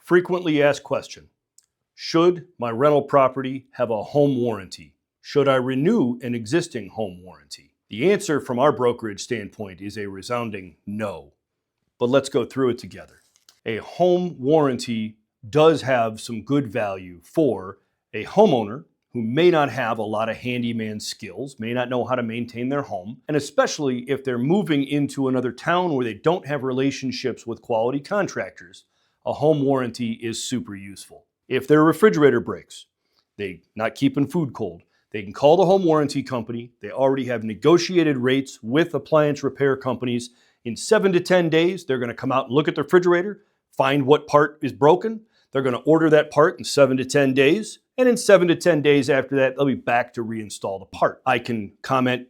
Frequently asked question: should my rental property have a home warranty? Should I renew an existing home warranty? The answer from our brokerage standpoint is a resounding no. But let's go through it together. A home warranty does have some good value for a homeowner who may not have a lot of handyman skills, may not know how to maintain their home, and especially if they're moving into another town where they don't have relationships with quality contractors, a home warranty is super useful. If their refrigerator breaks, they're not keeping food cold, they can call the home warranty company. They already have negotiated rates with appliance repair companies. In 7 to 10 days, they're going to come out and look at the refrigerator, find what part is broken. They're going to order that part in 7 to 10 days. And in 7 to 10 days after that, they'll be back to reinstall the part. I can comment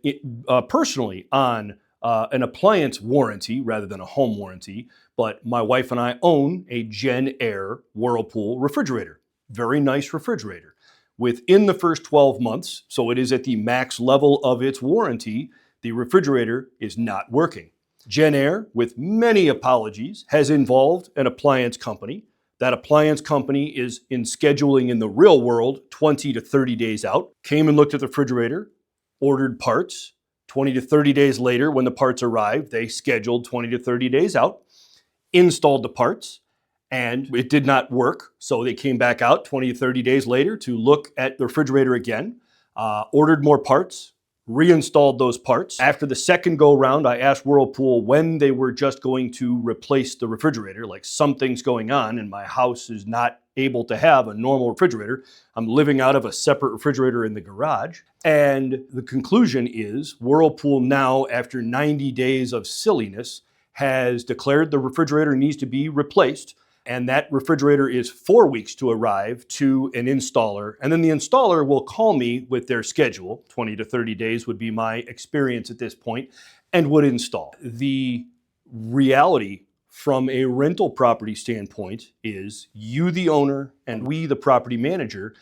personally on an appliance warranty rather than a home warranty, but my wife and I own a Gen Air Whirlpool refrigerator. Very nice refrigerator. Within the first 12 months, so it is at the max level of its warranty, the refrigerator is not working. Gen Air, with many apologies, has involved an appliance company. That appliance company is in scheduling in the real world 20 to 30 days out, came and looked at the refrigerator, ordered parts. 20 to 30 days later, when the parts arrived, they scheduled 20 to 30 days out, installed the parts, and it did not work. So they came back out 20 to 30 days later to look at the refrigerator again, ordered more parts, reinstalled those parts. After the second go round, I asked Whirlpool when they were just going to replace the refrigerator, like something's going on and my house is not able to have a normal refrigerator. I'm living out of a separate refrigerator in the garage. And the conclusion is Whirlpool now, after 90 days of silliness, has declared the refrigerator needs to be replaced. And that refrigerator is 4 weeks to arrive to an installer. And then the installer will call me with their schedule. 20 to 30 days would be my experience at this point, and would install. The reality from a rental property standpoint is you, the owner, and we, the property manager,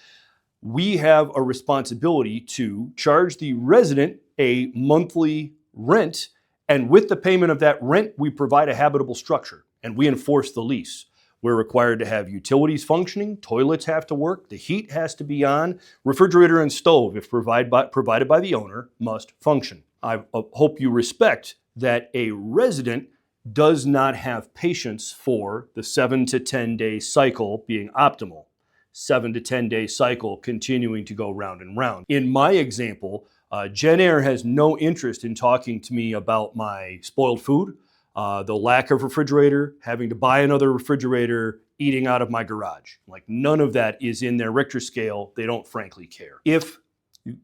we have a responsibility to charge the resident a monthly rent. And with the payment of that rent, we provide a habitable structure and we enforce the lease. We're required to have utilities functioning, toilets have to work, the heat has to be on, refrigerator and stove, if provided by the owner, must function. I hope you respect that a resident does not have patience for the 7 to 10 day cycle being optimal. 7 to 10 day cycle continuing to go round and round. In my example, Gen Air has no interest in talking to me about my spoiled food, the lack of refrigerator, having to buy another refrigerator, eating out of my garage. Like, none of that is in their Richter scale. They don't frankly care. If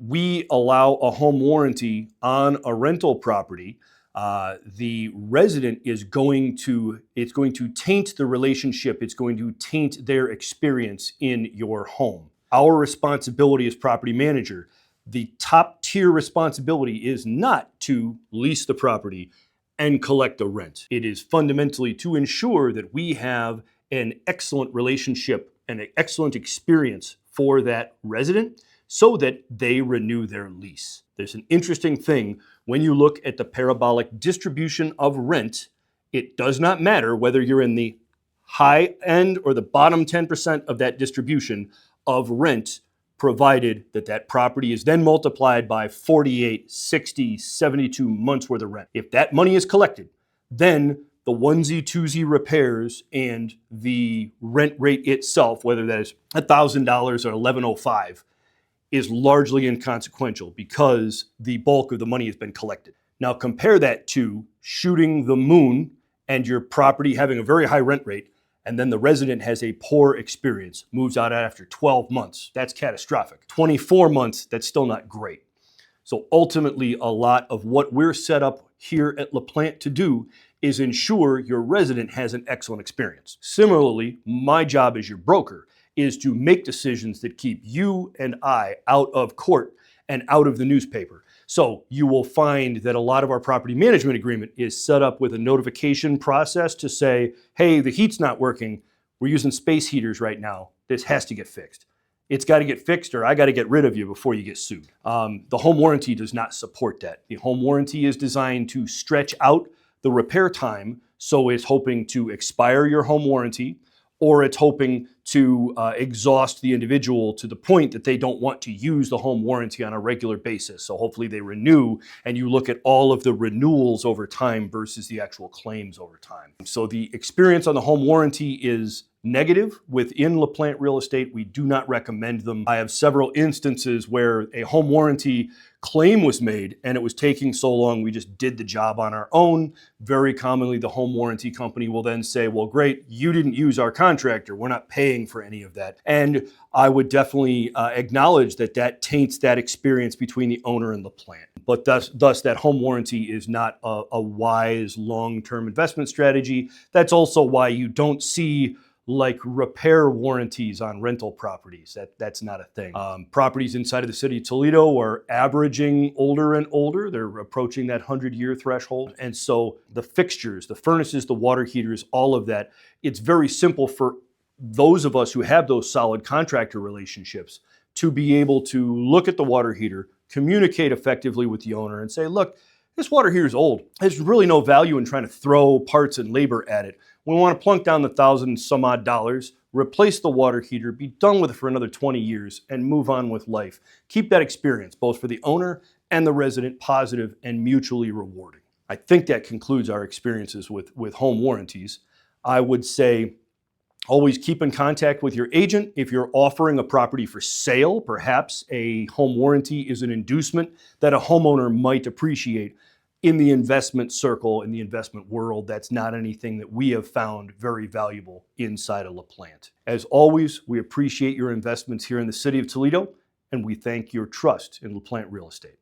we allow a home warranty on a rental property, the resident is going to taint the relationship. It's going to taint their experience in your home. Our responsibility as property manager, the top tier responsibility is not to lease the property and collect the rent. It is fundamentally to ensure that we have an excellent relationship and an excellent experience for that resident so that they renew their lease. There's an interesting thing when you look at the parabolic distribution of rent. It does not matter whether you're in the high end or the bottom 10% of that distribution of rent, provided that that property is then multiplied by 48, 60, 72 months worth of rent. If that money is collected, then the onesie, twosie repairs and the rent rate itself, whether that is $1,000 or $1,105, is largely inconsequential because the bulk of the money has been collected. Now compare that to shooting the moon and your property having a very high rent rate, and then the resident has a poor experience, moves out after 12 months. That's catastrophic. 24 months, that's still not great. So ultimately, a lot of what we're set up here at LaPlante to do is ensure your resident has an excellent experience. Similarly, my job as your broker is to make decisions that keep you and I out of court and out of the newspaper. So you will find that a lot of our property management agreement is set up with a notification process to say, hey, the heat's not working. We're using space heaters right now. This has to get fixed. It's got to get fixed or I got to get rid of you before you get sued. The home warranty does not support that. The home warranty is designed to stretch out the repair time, so it's hoping to expire your home warranty or it's hoping to exhaust the individual to the point that they don't want to use the home warranty on a regular basis. So hopefully they renew, and you look at all of the renewals over time versus the actual claims over time. So the experience on the home warranty is negative within LaPlante Real Estate. We do not recommend them. I have several instances where a home warranty claim was made and it was taking so long, we just did the job on our own. Very commonly, the home warranty company will then say, well, great, you didn't use our contractor. We're not paying for any of that. And I would definitely acknowledge that that taints that experience between the owner and LaPlante. But thus that home warranty is not a wise long-term investment strategy. That's also why you don't see like repair warranties on rental properties. That's not a thing. Properties inside of the city of Toledo are averaging older and older. They're approaching that 100-year threshold. And so the fixtures, the furnaces, the water heaters, all of that, it's very simple for those of us who have those solid contractor relationships to be able to look at the water heater, communicate effectively with the owner and say, look, this water heater is old. There's really no value in trying to throw parts and labor at it. We want to plunk down the $1,000 some odd, replace the water heater, be done with it for another 20 years, and move on with life. Keep that experience, both for the owner and the resident, positive and mutually rewarding. I think that concludes our experiences with home warranties. I would say always keep in contact with your agent. If you're offering a property for sale, perhaps a home warranty is an inducement that a homeowner might appreciate. In the investment circle, in the investment world, that's not anything that we have found very valuable inside of LaPlante. As always, we appreciate your investments here in the city of Toledo, and we thank your trust in LaPlante Real Estate.